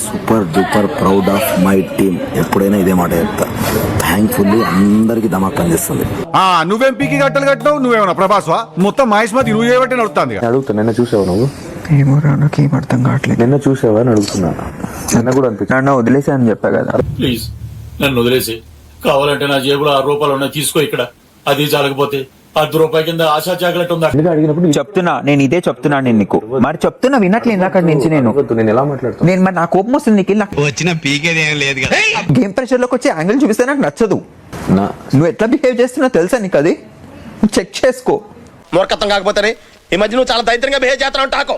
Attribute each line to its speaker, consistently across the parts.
Speaker 1: Super duper proud of my team. ఎప్పుడైనా ఇదే మాట చెప్తా. థ్యాంక్ఫుల్లీ అందరికి ధమాక్ పనిచేస్తుంది.
Speaker 2: నువ్వేం పీకి గట్టలు కట్టినావు? నువ్వేమన్నా ప్రభాస్వా? మొత్తం మహేష్మతి నువ్వు చేయబట్టి నడుస్తుంది.
Speaker 1: అడుగుతా, నిన్న చూసావు నువ్వు?
Speaker 3: ఏమో నాకు ఏం అర్థం కావట్లేదు.
Speaker 1: నిన్న చూసావా అని అడుగుతున్నాను. నిన్న కూడా అనిపించింది.
Speaker 3: వదిలేసా అని చెప్పా కదా.
Speaker 4: ప్లీజ్ నన్ను వదిలేసి, కావాలంటే నా జేబులో 6 రూపాయలు ఉన్నాయి, తీసుకో. ఇక్కడ అది చాలకపోతే 10 రూపాయల కింద ఆశా చాకలెట్ ఉందా?
Speaker 3: చెప్తున్నా, నేను ఇదే చెప్తున్నా. నేను నీకు మరి చెప్తున్నా, వినట్లేదు అక్కడి నుంచి.
Speaker 1: నేను ఎలా మాట్లాడుతున్నా?
Speaker 3: నేను మరి నా కోపం వస్తుంది నీకు.
Speaker 5: వచ్చిన పీకేది ఏం లేదు కదా.
Speaker 3: గేమ్ ప్రెషర్ లోకి వచ్చి యాంగిల్ చూపిస్తే నాకు నచ్చదు. నువ్వు ఎట్లా బిహేవ్ చేస్తున్నావు తెలుసా నీకు? అది చెక్ చేసుకో.
Speaker 6: మూర్ఖత్వం కాకపోతే ఈ మధ్య నువ్వు చాలా దైత్యంగా బిహేవ్ చేస్తున్నావు. టాకో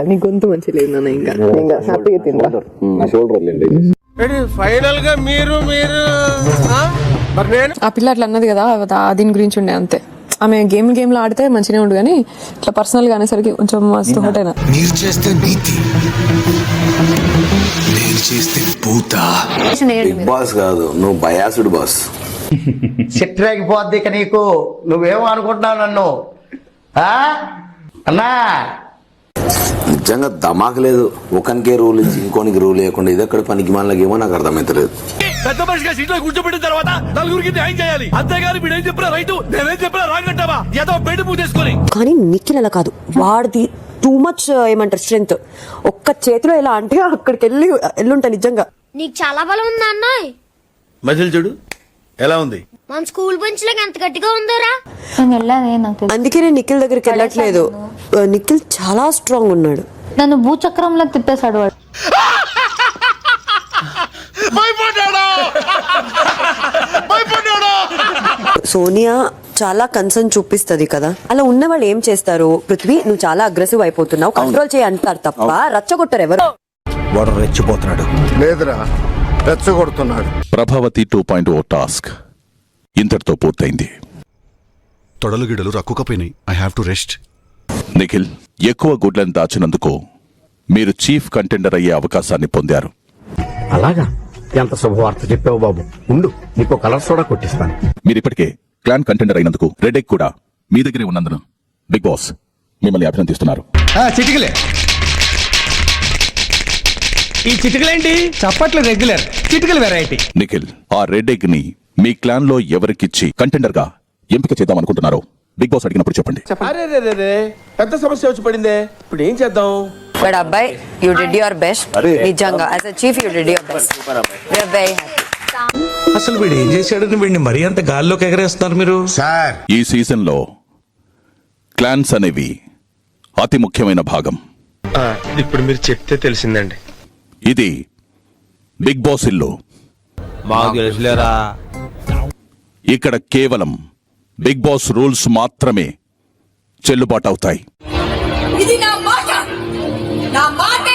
Speaker 7: నీ గొంతు మంచి లేదు నాన్న. ఇంకా హ్యాపీగా తింటా.
Speaker 6: ఫైనల్ గా మీరు
Speaker 7: ఆ పిల్ల అట్లా అన్నది కదా, దీని గురించి ఉండే అంతే. ఆమె గేమ్ లో ఆడితే మంచిగా ఉండు, కానీ ఇట్లా పర్సనల్ గా అనేసరికి కొంచెం మస్తు హోటైనా.
Speaker 5: మీరు చేస్తే నీతి, నేను చేస్తే పూత.
Speaker 1: బిగ్ బాస్ కాదు, నువ్వు బయాసుడు బాస్.
Speaker 8: చిట్రాగిపోద్ది ఇక నీకు. నువ్వేమో అనుకుంటున్నావు నన్ను అన్నా?
Speaker 1: నిజంగా ధమాక్ లేదు. ఒకనికే రూల్ ఇచ్చి ఇంకోనికి రూల్ లేకుండా ఇది ఎక్కడ పనికి మనకేమో నాకు అర్థమైతలేదు.
Speaker 4: పెద్ద మనిషిగా సీట్లో కూర్చోబెట్టిన తర్వాత నలుగురికి న్యాయం చేయాలి. అంతేగాని వీడేం చెప్పినా రైట్, నేనేం చెప్పినా రాంగ్ అంటావా? ఏదో బయట పూజేసుకొని.
Speaker 9: కానీ నిఖిల్ అలా కాదు. వాడిది టూ మచ్ ఏమంటారు స్ట్రెంగ్త్. ఒక్క చేతిలో ఎలా అంటే అక్కడికి వెళ్ళుంటా. నిజంగా
Speaker 10: నీకు చాలా బలం ఉందా అన్నాయ్?
Speaker 6: మజిల్ చూడు ఎలా ఉంది.
Speaker 10: మన స్కూల్ బెంచ్ లాగా ఎంత గట్టిగా ఉందోరా.
Speaker 9: అందుకే నేను నిఖిల్ దగ్గరికి వెళ్ళట్లేదు. నిఖిల్ చాలా స్ట్రాంగ్ ఉన్నాడు.
Speaker 10: నన్ను భూచక్రంలో తిప్పేశాడు వాడు.
Speaker 9: సోనియా చాలా కన్సర్న్ చూపిస్తది కదా. అలా ఉన్న వాళ్ళు ఏం చేస్తారు? పృథ్వీ నువ్వు చాలా అగ్రెసివ్ అయిపోతున్నావు, కంట్రోల్ చేయి అంటారు తప్ప రచ్చగొట్టారు ఎవరు?
Speaker 2: వాడు రెచ్చిపోతున్నాడు.
Speaker 6: లేదురా, రెచ్చగొడుతున్నాడు.
Speaker 11: ప్రభావతి 2.0 టాస్క్ ఇంతటితో పూర్తయింది.
Speaker 2: తొడలు గిడలు రక్కుకపోయినాయి. I have to rest.
Speaker 11: Nikhil, ఎక్కువ గుడ్లను దాచినందుకు మీరు చీఫ్ కంటెండర్ అయ్యే అవకాశాన్ని పొందారు.
Speaker 8: అలాగా? ఎంత శుభవార్త చెప్పావు బాబు. ఉండు, నీకు కలర్ సోడా కొట్టిస్తాను.
Speaker 11: మీరు ఇప్పటికే క్లాన్ కంటెండర్ అయినందుకు రెడ్ ఎగ్ కూడా మీ దగ్గరే ఉన్నందున బిగ్ బాస్ మిమ్మల్ని అభినందిస్తున్నారు.
Speaker 5: చిటికలే. ఈ చిటికలేంటి? చప్పట్లు రెగ్యులర్, చిటికలు వెరైటీ.
Speaker 11: నిఖిల్, ఆ రెడ్ ఎగ్ ని మీ క్లాన్ లో ఎవరికిచ్చి కంటెండర్ గా ఎంపిక చేద్దాం అనుకుంటున్నారో బిగ్ బాస్ అడిగినప్పుడు చెప్పండి.
Speaker 6: పెద్ద సమస్య వచ్చి పడిందే, ఇప్పుడు ఏం చేద్దాం?
Speaker 9: బట్ అబ్బాయి, యూ డిడ్ యువర్ బెస్ట్. నిజంగా as a chief you did your best. We are very happy.
Speaker 5: అసలు వీడు ఏం చేశాడని వీడిని మరీ అంత గాల్లోకి ఎగరేస్తున్నారు మీరు? సార్,
Speaker 11: ఈ సీజన్ లో క్లాన్స్ అనేవి అతి ముఖ్యమైన భాగం.
Speaker 6: ఇప్పుడు మీరు చెప్తే తెలిసిందండి.
Speaker 11: ఇది బిగ్ బాస్ ఇల్లు. ఇక్కడ కేవలం బిగ్ బాస్ రూల్స్ మాత్రమే చెల్లుబాటు అవుతాయి.
Speaker 9: ఇది నా మాట.